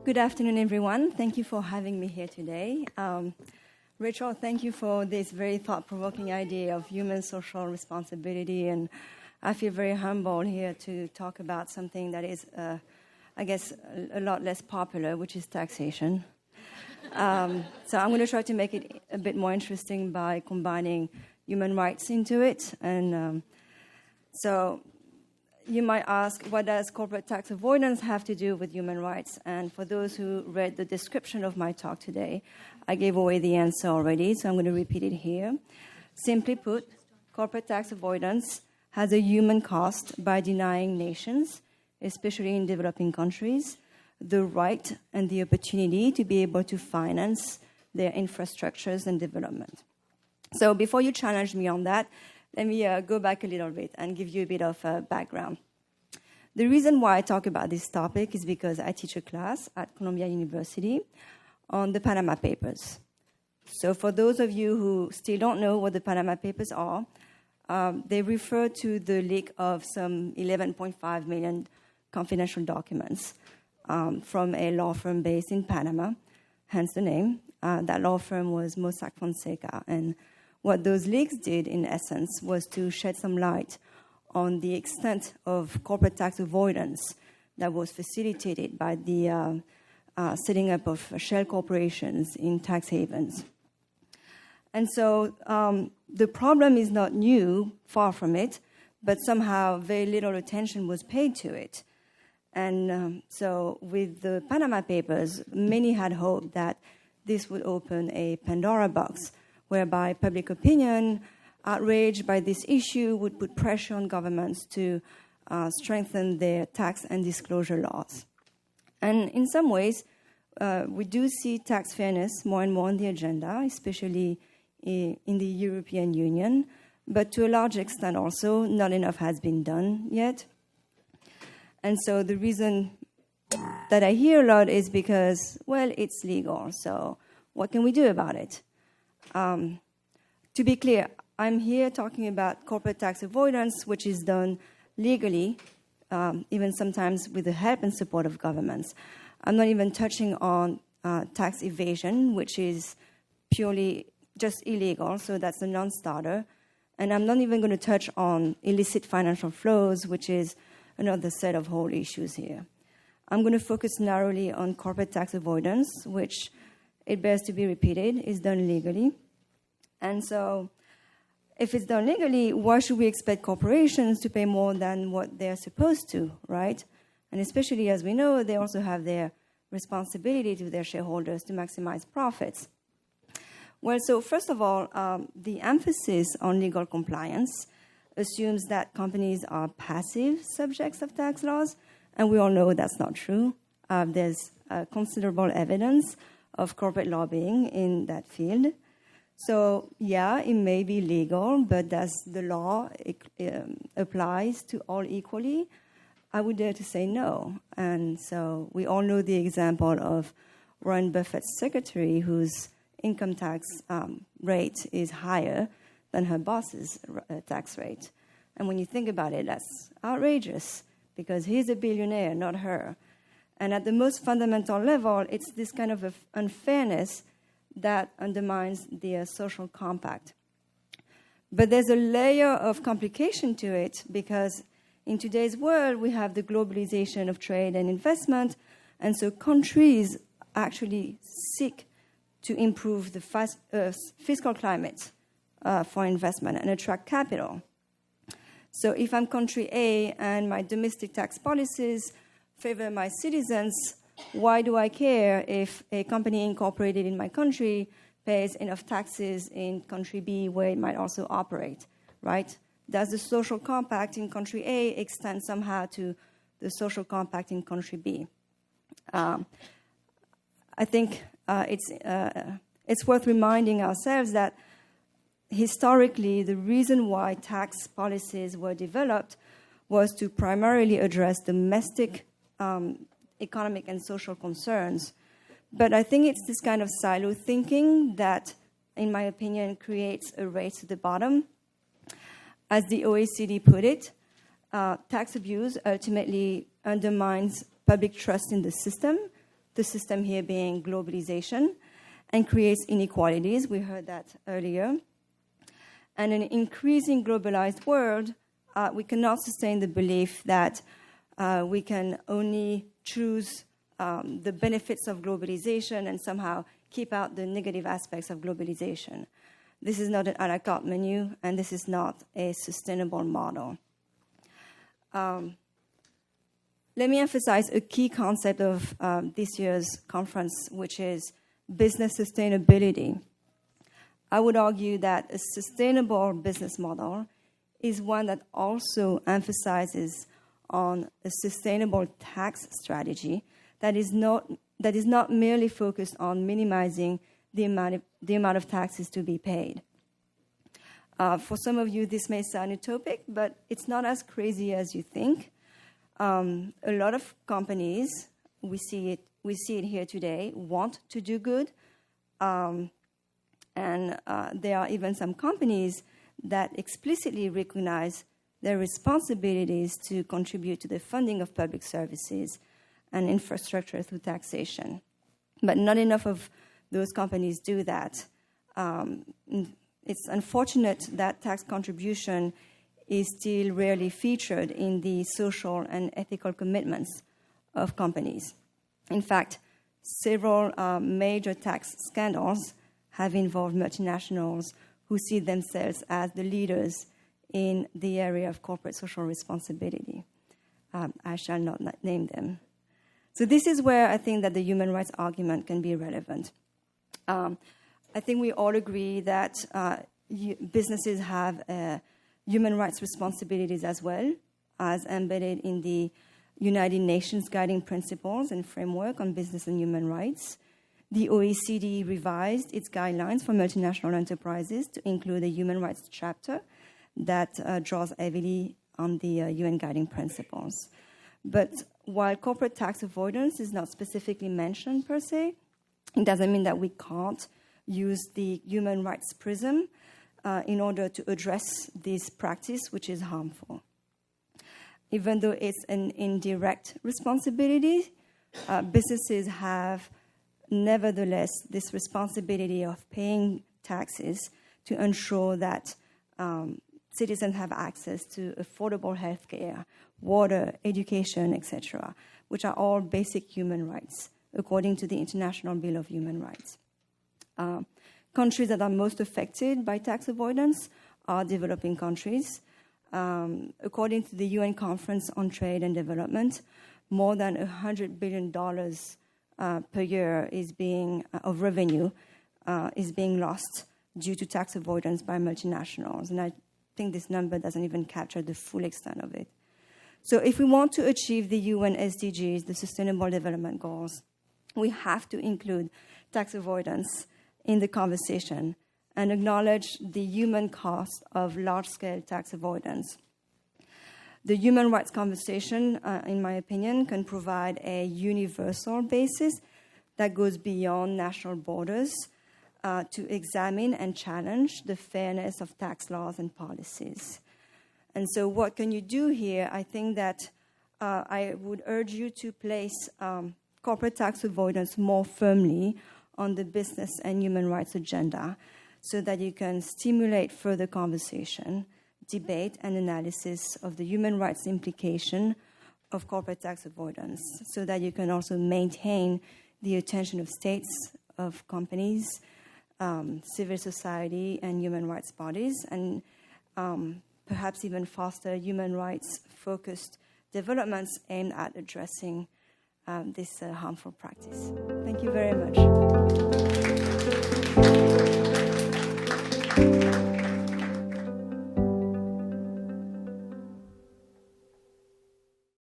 Good afternoon, everyone. Thank you for having me here today. Rachel, thank you for this very thought-provoking idea of human social responsibility, and I feel very humbled here to talk about something that is, I guess, a lot less popular, which is taxation. So I'm going to try to make it a bit more interesting by combining human rights into it. And so you might ask, what does corporate tax avoidance have to do with human rights? And for those who read the description of my talk today, I gave away the answer already, so I'm going to repeat it here. Simply put, corporate tax avoidance has a human cost by denying nations, especially in developing countries, the right and the opportunity to be able to finance their infrastructures and development. So before you challenge me on that, let me go back a little bit and give you a bit of background. The reason why I talk about this topic is because I teach a class at Columbia University on the Panama Papers. So for those of you who still don't know what the Panama Papers are, they refer to the leak of some 11.5 million confidential documents from a law firm based in Panama, hence the name. That law firm was Mossack Fonseca. And what those leaks did, in essence, was to shed some light on the extent of corporate tax avoidance that was facilitated by the setting up of shell corporations in tax havens. And so the problem is not new, far from it, but somehow very little attention was paid to it. And so with the Panama Papers, many had hoped that this would open a Pandora box, whereby public opinion, outraged by this issue, would put pressure on governments to strengthen their tax and disclosure laws. And in some ways, we do see tax fairness more and more on the agenda, especially in the European Union, but to a large extent also, not enough has been done yet. And so the reason that I hear a lot is because, well, it's legal, so what can we do about it? To be clear, I'm here talking about corporate tax avoidance, which is done legally, even sometimes with the help and support of governments. I'm not even touching on tax evasion, which is purely just illegal, so that's a non-starter. And I'm not even going to touch on illicit financial flows, which is another set of whole issues here. I'm going to focus narrowly on corporate tax avoidance, which, it bears to be repeated, is done legally. And so if it's done legally, why should we expect corporations to pay more than what they're supposed to, right? And especially, as we know, they also have their responsibility to their shareholders to maximize profits. Well, so first of all, the emphasis on legal compliance assumes that companies are passive subjects of tax laws, and we all know that's not true. There's considerable evidence of corporate lobbying in that field. So, yeah, it may be legal, but does the law applies to all equally? I would dare to say no. And so we all know the example of Warren Buffett's secretary, whose income tax rate is higher than her boss's tax rate. And when you think about it, that's outrageous, because he's a billionaire, not her. And at the most fundamental level, it's this kind of unfairness that undermines the social compact. But there's a layer of complication to it, because in today's world, we have the globalization of trade and investment, and so countries actually seek to improve the fiscal climate for investment and attract capital. So if I'm country A and my domestic tax policies favor my citizens, why do I care if a company incorporated in my country pays enough taxes in country B where it might also operate, right? Does the social compact in country A extend somehow to the social compact in country B? I think it's worth reminding ourselves that historically, the reason why tax policies were developed was to primarily address domestic economic and social concerns. But I think it's this kind of silo thinking that, in my opinion, creates a race to the bottom. As the OECD put it, tax abuse ultimately undermines public trust in the system the system here being globalization, and creates inequalities. We heard that earlier. And in an increasing globalized world, we cannot sustain the belief that we can only choose the benefits of globalization and somehow keep out the negative aspects of globalization. This is not an a la carte menu, and this is not a sustainable model. Let me emphasize a key concept of this year's conference, which is business sustainability. I would argue that a sustainable business model is one that also emphasizes on a sustainable tax strategy that is not merely focused on minimizing the amount of taxes to be paid. For some of you, this may sound utopic, but it's not as crazy as you think. A lot of companies, we see it here today, want to do good, and there are even some companies that explicitly recognize their responsibilities to contribute to the funding of public services and infrastructure through taxation. But not enough of those companies do that. It's unfortunate that tax contribution is still rarely featured in the social and ethical commitments of companies. In fact, several major tax scandals have involved multinationals who see themselves as the leaders in the area of corporate social responsibility. I shall not name them. So this is where I think that the human rights argument can be relevant. I think we all agree that businesses have human rights responsibilities as well, as embedded in the United Nations Guiding Principles and Framework on Business and Human Rights. The OECD revised its guidelines for multinational enterprises to include a human rights chapter that draws heavily on the UN Guiding Principles. But while corporate tax avoidance is not specifically mentioned per se, it doesn't mean that we can't use the human rights prism in order to address this practice, which is harmful. Even though it's an indirect responsibility, businesses have nevertheless this responsibility of paying taxes to ensure that citizens have access to affordable health care, water, education, etc., which are all basic human rights, according to the International Bill of Human Rights. Countries that are most affected by tax avoidance are developing countries. According to the UN Conference on Trade and Development, more than $100 billion per year of revenue is being lost due to tax avoidance by multinationals. And I think this number doesn't even capture the full extent of it. So if we want to achieve the UN SDGs, the Sustainable Development Goals, we have to include tax avoidance in the conversation and acknowledge the human cost of large-scale tax avoidance. The human rights conversation, in my opinion, can provide a universal basis that goes beyond national borders to examine and challenge the fairness of tax laws and policies. And so what can you do here? I think that I would urge you to place corporate tax avoidance more firmly on the business and human rights agenda so that you can stimulate further conversation, debate, and analysis of the human rights implication of corporate tax avoidance so that you can also maintain the attention of states, of companies, civil society, and human rights bodies, and perhaps even foster human rights-focused developments aimed at addressing this harmful practice. Thank you very much.